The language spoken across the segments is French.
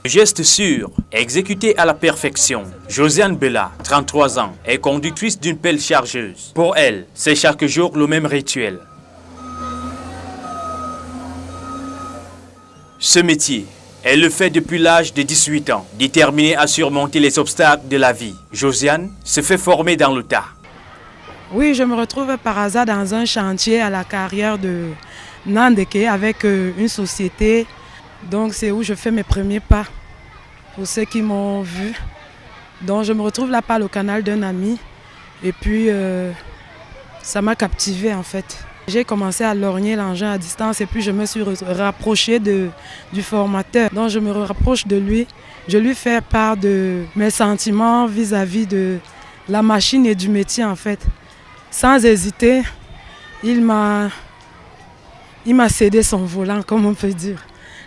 Geste sûr, exécuté à la perfection. Josiane Bella, 33 ans, est conductrice d'une pelle chargeuse. Pour elle, c'est chaque jour le même rituel. Ce métier, elle le fait depuis l'âge de 18 ans, déterminée à surmonter les obstacles de la vie. Josiane se fait former dans le tas. Oui, je me retrouve par hasard dans un chantier à la carrière de Nandeke avec une société. Donc c'est où je fais mes premiers pas pour ceux qui m'ont vu. Donc je me retrouve là par le canal d'un ami et puis ça m'a captivée en fait. J'ai commencé à lorgner l'engin à distance et puis je me suis rapprochée du formateur. Donc je me rapproche de lui, je lui fais part de mes sentiments vis-à-vis de la machine et du métier en fait. Sans hésiter, il m'a cédé son volant, comme on peut dire.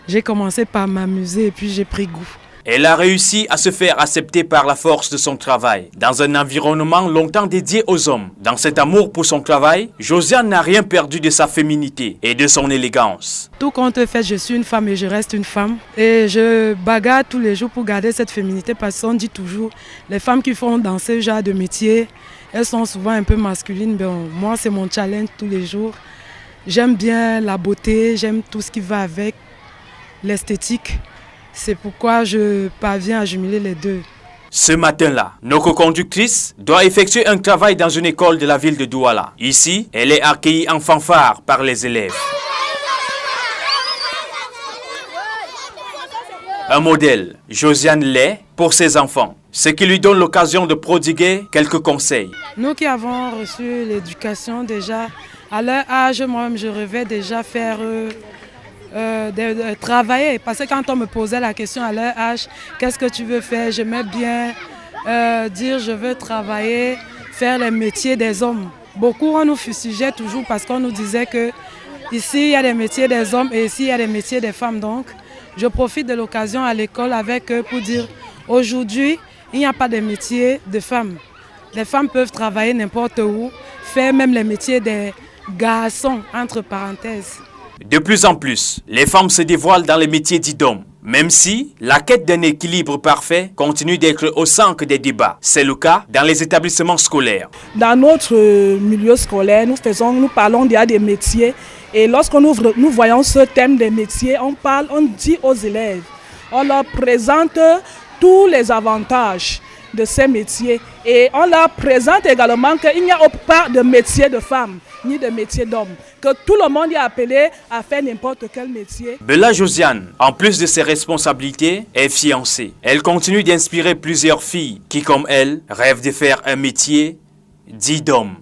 J'ai commencé par m'amuser et puis j'ai pris goût. Elle a réussi à se faire accepter par la force de son travail, dans un environnement longtemps dédié aux hommes. Dans cet amour pour son travail, Josiane n'a rien perdu de sa féminité et de son élégance. Tout compte fait, je suis une femme et je reste une femme. Et je bagarre tous les jours pour garder cette féminité parce qu'on dit toujours, les femmes qui font dans ce genre de métier, elles sont souvent un peu masculines. Bon, moi, c'est mon challenge tous les jours. J'aime bien la beauté, j'aime tout ce qui va avec, l'esthétique. C'est pourquoi je parviens à jumeler les deux. Ce matin-là, nos co-conductrices doivent effectuer un travail dans une école de la ville de Douala. Ici, elle est accueillie en fanfare par les élèves. Un modèle, Josiane l'est pour ses enfants, ce qui lui donne l'occasion de prodiguer quelques conseils. Nous qui avons reçu l'éducation déjà, à leur âge, moi-même je rêvais déjà faire... de travailler, parce que quand on me posait la question à leur âge, qu'est-ce que tu veux faire, j'aimais bien dire je veux travailler, faire les métiers des hommes. Beaucoup on nous fustigeait toujours parce qu'on nous disait que ici il y a des métiers des hommes et ici il y a des métiers des femmes. Donc je profite de l'occasion à l'école avec eux pour dire aujourd'hui il n'y a pas de métier de femmes. Les femmes peuvent travailler n'importe où, faire même les métiers des garçons entre parenthèses. De plus en plus, les femmes se dévoilent dans les métiers dits d'hommes, même si la quête d'un équilibre parfait continue d'être au centre des débats. C'est le cas dans les établissements scolaires. Dans notre milieu scolaire, nous parlons déjà des métiers et lorsque nous voyons ce thème des métiers, on dit aux élèves, on leur présente tous les avantages de ces métiers et on leur présente également qu'il n'y a pas de métier de femme ni de métier d'homme, que tout le monde est appelé à faire n'importe quel métier. Bella Josiane, en plus de ses responsabilités, est fiancée. Elle continue d'inspirer plusieurs filles qui, comme elle, rêvent de faire un métier dit d'homme.